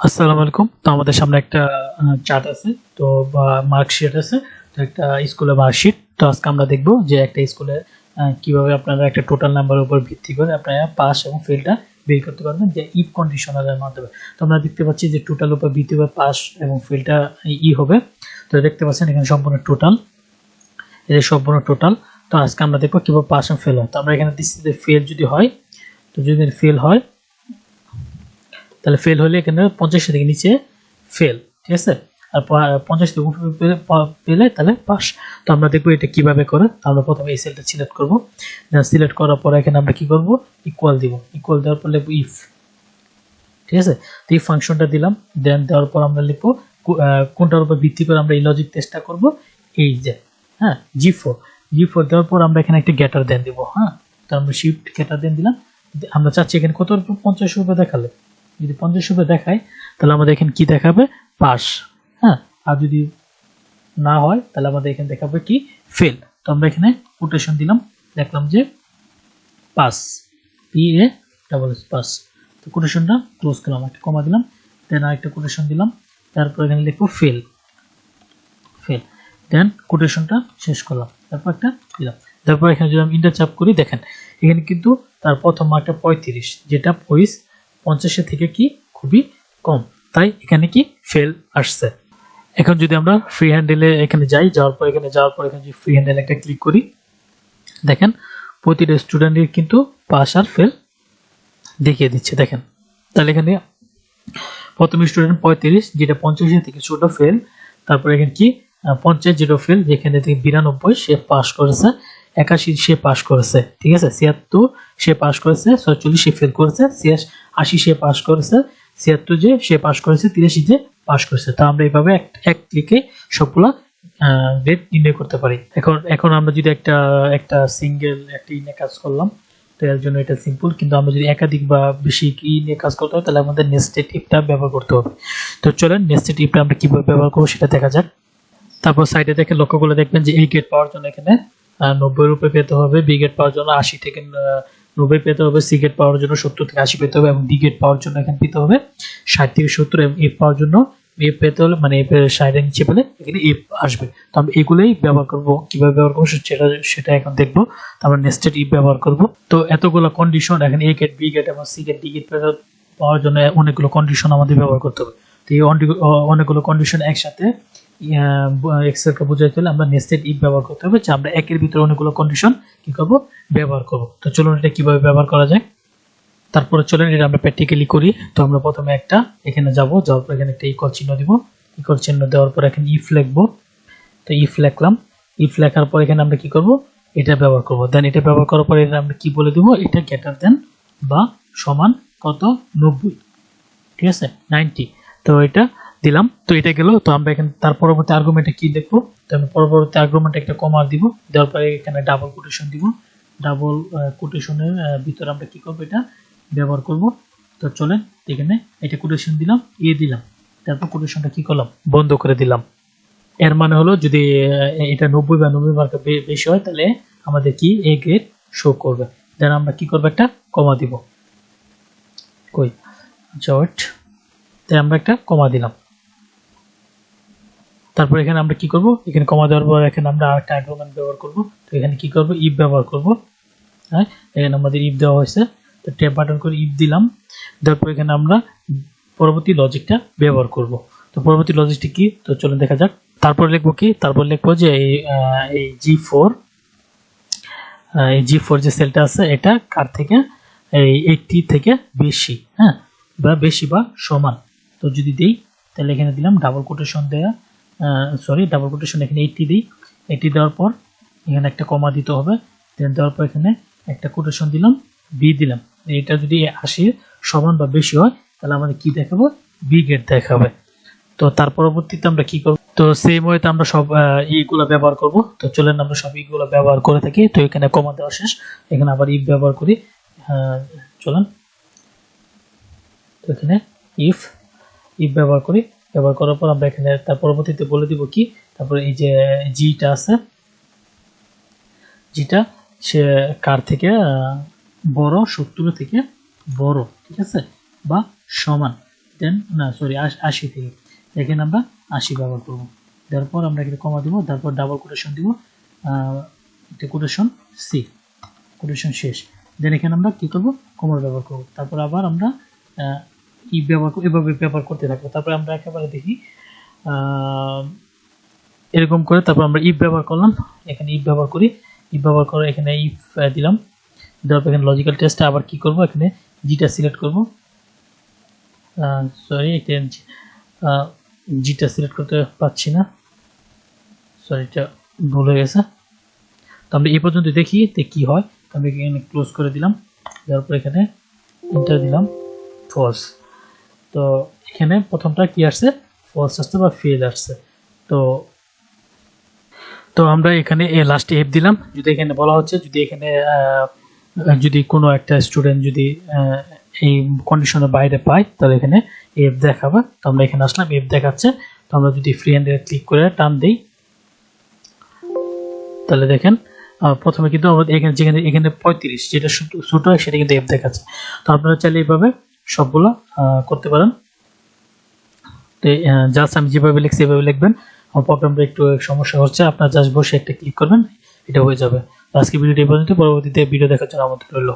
আসসালামু আলাইকুম। তো আমাদের সামনে একটা চার্ট আছে, তো বা মার্কশিট আছে, তো একটা স্কুলের মার্কশিট। তো আজকে আমরা দেখব যে একটা স্কুলে কিভাবে আপনারা একটা টোটাল নাম্বারের উপর ভিত্তি করে আপনারা পাস এবং ফেলটা বের করতে পারবেন যে ইফ কন্ডিশনালের মাধ্যমে। তো আমরা দেখতে পাচ্ছি যে টোটাল উপর ভিত্তি করে পাস এবং ফেলটা হবে। তো দেখতে পাচ্ছেন এখানে সম্পূর্ণ টোটাল, এই সম্পূর্ণ টোটাল। তো আজকে আমরা দেখব কিভাবে পাস এবং ফেল হয়। তো আমরা এখানে দিচ্ছি যে ফেল যদি হয়, তো যদি ফেল হয় তাহলে ফেল হলে এখানে 50 থেকে নিচে ফেল, ঠিক আছে, আর 50 থেকে উপরে পেলে তাহলে পাস। তো আমরা দেখবো এটা কিভাবে করে। তো আমরা প্রথমে এই সেলটা সিলেক্ট করব, সিলেক্ট করার পর এখানে আমরা কি করব, ইকুয়াল দিব। ইকুয়াল দেওয়ার পর লিখব ইফ, ঠিক আছে। তো এই ফাংশনটা দিলাম, দেন দেওয়ার পর আমরা লিখবো কোনটার উপর ভিত্তি করে আমরা এই লজিক টেস্টটা করব, এই যে হ্যাঁ জি4 দেওয়ার পর আমরা এখানে একটা গেটার দেন দিব। হ্যাঁ, তো আমরা শিফট গেটার দেন দিলাম। আমরা চাচ্ছি এখানে কত, 50 রুপে দেখালে, যদি 50 রুপে দেখায় তাহলে আমাদের এখানে কি দেখাবে, পাস। হ্যাঁ, আর যদি না হয় তাহলে আমাদের এখানে দেখাবে কি, ফেল। তো আমরা এখানে কোটেশন দিলাম, দেখলাম যে pass, P A double S, pass. তো কোটেশনটা ক্লোজ করলাম, একটা কমা দিলাম, দেন আরেকটা কোটেশন দিলাম, তারপর এখানে লিখবো ফেল, দেন কোটেশনটা শেষ করলাম, তারপর একটা দিলাম। তারপর এখানে যদি আমি ইন্টারচাপ করি, দেখেন এখানে কিন্তু তার প্রথম মার্কটা 35, যেটা 50 থেকে কি খুবই কম, তাই এখানে কি ফেল আসছে। এখন যদি আমরা ফ্রি হ্যান্ডেলে এখানে যাই, যাওয়ার পর এখানে যদি ফ্রি হ্যান্ডেল একটা ক্লিক করি, দেখেন প্রতিটা স্টুডেন্টের কিন্তু পাস আর ফেল দেখিয়ে দিচ্ছে। দেখেন তাহলে এখানে প্রথম স্টুডেন্ট 35, যেটা 50 থেকে ছোট ফেল। তারপর এখানে কি 50 যেটা ফেল, যেখানে থেকে 92 সে পাস করেছে, 81 সে পাস করেছে, ঠিক আছে, 76 সে পাস করেছে, 46 সে ফেল করেছে, 80 সে পাস করেছে, 76 যে সে পাস করেছে, 83 যে পাস করেছে। তো আমরা এইভাবে এক ক্লিকে সবগুলা গ্রেড নির্ণয় করতে পারি। এখন আমরা যদি একটা সিঙ্গেল একটা নিয়ে কাজ করলাম, তো এর জন্য এটা সিম্পল, কিন্তু আমরা যদি একাধিক বা বেশি কি নিয়ে কাজ করতে হয় তাহলে আমাদের নেস্টেড ইফটা ব্যবহার করতে হবে। তো চলেন নেস্টেড ইফটা আমরা কিভাবে ব্যবহার করবো সেটা দেখা যাক। তারপর সাইডে দেখে লক্ষ্য করে দেখবেন যে এই গেট পাওয়ার জন্য এখানে 90 রুপে পেতে হবে, বি গেট পাওয়ার জন্য 80 থেকে 90 পেতে হবে, সি গেট পাওয়ার জন্য 70 থেকে 80 পেতে হবে, এবং ডি গেট পাওয়ার জন্য এখানে পেতে হবে 60 থেকে 70, এবং এফ পাওয়ার জন্য এফ পেতে হলে মানে এফ এর 60 নিচে পেলে এখানে এফ আসবে। তো আমরা এগুলোই ব্যবহার করব, কিভাবে ব্যবহার করবো সেটা এখন দেখবো। তো আমরা নেস্টেড ইফ ব্যবহার করব। তো এতগুলো কন্ডিশন এখানে এ গেট, বি গেট এবং সি গেট, ডি গেট পাওয়ার জন্য অনেকগুলো কন্ডিশন আমাদের ব্যবহার করতে হবে। তো এই অনেকগুলো কন্ডিশন একসাথে এক্সেলকে বোঝাইতে হলে আমরা নেস্টেড ইফ ব্যবহার করতে হবে, যে আমরা একের ভিতরে অনেকগুলো কন্ডিশন কি করব, ব্যবহার করব। তো চলুন এটা কিভাবে ব্যবহার করা যায়। তারপরে চলেন এটা আমরা প্র্যাকটিক্যালি করি। তো আমরা প্রথমে এখানে যাওয়ার পর এখানে একটা ইকুয়াল চিহ্ন দিব, ইকুয়াল চিহ্ন দেওয়ার পর এখানে ইফ লিখবো। তো ইফ লিখলাম, ইফ লেখার পর এখানে আমরা কি করব, এটা ব্যবহার করব। দেন এটা ব্যবহার করার পর এটা আমরা কি বলে দিব, এটা গ্রেটার দেন বা সমান কত, 90, ঠিক আছে, 90। তো এটা দিলাম, তো এটা গেল। তো আমরা এখানে তার পরবর্তী আর্গুমেন্টে কি দেখবো, তো আমি পরবর্তী আর্গুমেন্টে একটা কমা দিব, দেওয়ার পরে এখানে ডাবল কোটেশন দিব। ডাবল কোটেশনের ভিতরে আমরা কি করব, এটা ব্যবহার করব। তো চলেন এখানে এটা কোটেশন দিলাম, দিলাম, তারপর কোটেশনটা কি করলাম, বন্ধ করে দিলাম। এর মানে হলো যদি এটা 90 বা 90 মার্কের বেশি হয় তাহলে আমাদের কি এ গ্রেড শো করবে। দেন আমরা কি করব, একটা কমা দিব, কই জট, তাই আমরা একটা কমা দিলাম। তারপর এখানে আমরা কি করব, এখানে কমা দেওয়ার পর এখানে আমরা আরেকটা আর্গুমেন্ট ব্যবহার করব। তো এখানে কি করব, ইফ ব্যবহার করব। হ্যাঁ, এখানে আমাদের ইফ দেওয়া হয়েছে, তো ট্যাব বাটন করে ইফ দিলাম। তারপর এখানে আমরা পরবর্তী লজিকটা ব্যবহার করব। তো পরবর্তী লজিকটি কি, তো চলুন দেখা যাক। তারপর লিখবো কি, তারপর লিখবো যে এই জি4 যে সেলটা আছে এটা কার থেকে, এই 80 থেকে বেশি, হ্যাঁ, বা বেশি বা সমান। তো যদি দেই তাহলে এখানে দিলাম ডাবল কোটেশন দেয়া, ডাবল কোটেশন এখানে 80 দিই। 80 দেওয়ার পর এখানে একটা কমা দিতে হবে, দেন দেওয়ার পর এখানে একটা কোটেশন দিলাম, বি দিলাম। এটা যদি 80 সমান বা বেশি হয় তাহলে আমাদের কি দেখাবো, বি গ্রেড দেখাবে। তো তার পরবর্তীতে আমরা কি করব, তো সেম ওয়েতে আমরা সব এইগুলো ব্যবহার করব। তো চলেন আমরা সব এইগুলো ব্যবহার করে থাকি। তো এখানে কমা দেওয়া শেষ, এখানে আবার ইফ ব্যবহার করি। চলেন তো এখানে ইফ ব্যবহার করি। ব্যবহার করার পর আমরা এখানে তার পরবর্তীতে বলে দিব কি, তারপরে এই যে জিটা আছে, জিটা সে কার থেকে বড়, 70 থেকে বড়, ঠিক আছে, বা সমান। দেন না সরি 80 থেকে, এখানে আমরা 80 ব্যবহার করব। তারপর আমরা এখানে কমা দিব, তারপর ডাবল কোটেশন দিব, কোটেশন সি, কোটেশন শেষ। দেন এখানে আমরা কি করব, কমা ব্যবহার করব। তারপর আবার আমরা ই ব্যবহার এভাবে ব্যবহার করতে থাকবো। তারপর আমরা একেবারে দেখি এরকম করে, তারপর আমরা ইফ ব্যবহার করলাম, এখানে ইফ ব্যবহার করি, ইফ ব্যবহার করে এখানে ইফ দিলাম, দেওয়ার পর এখানে লজিক্যাল টেস্টে আবার কি করব, এখানে জিটা সিলেক্ট করব, সরি এখানে জিটা সিলেক্ট করতে পারছি না, সরি এটা ভুল হয়ে গেছে। তো আমরা এই পর্যন্ত দেখি কি হয়। আমি এখানে ক্লোজ করে দিলাম, দেওয়ার পর এখানে এন্টার দিলাম, ফলস। তো এখানে প্রথমটা কি আসছে, ফলস আসছে বা ফেল আসছে। তো আমরা এখানে লাস্টে এফ দিলাম। যদি এখানে বলা হচ্ছে যদি এখানে যদি কোনো একটা স্টুডেন্ট যদি এই কন্ডিশনের বাইরে পায় তাহলে এখানে এফ দেখাবে। তো আমরা এখানে আসলাম, এফ দেখাচ্ছে। তো আমরা যদি ফ্রি হ্যান্ডে ক্লিক করে টান দিই তাহলে দেখেন প্রথমে কিন্তু আমাদের এখানে 35 যেটা ছোট হয় সেটা কিন্তু এফ দেখাচ্ছে। তো আপনারা চাইলে এইভাবে সবগুলো করতে পারেন। তো জাস্ট আমি যেভাবে লিখছি এভাবে লিখবেন। আমার প্রোগ্রামটা একটু সমস্যা হচ্ছে, আপনার জাস্ট বসে একটা ক্লিক করবেন, এটা হয়ে যাবে। আজকে ভিডিওটি এই পর্যন্ত, পরবর্তীতে ভিডিও দেখার জন্য আমন্ত্রণ রইল।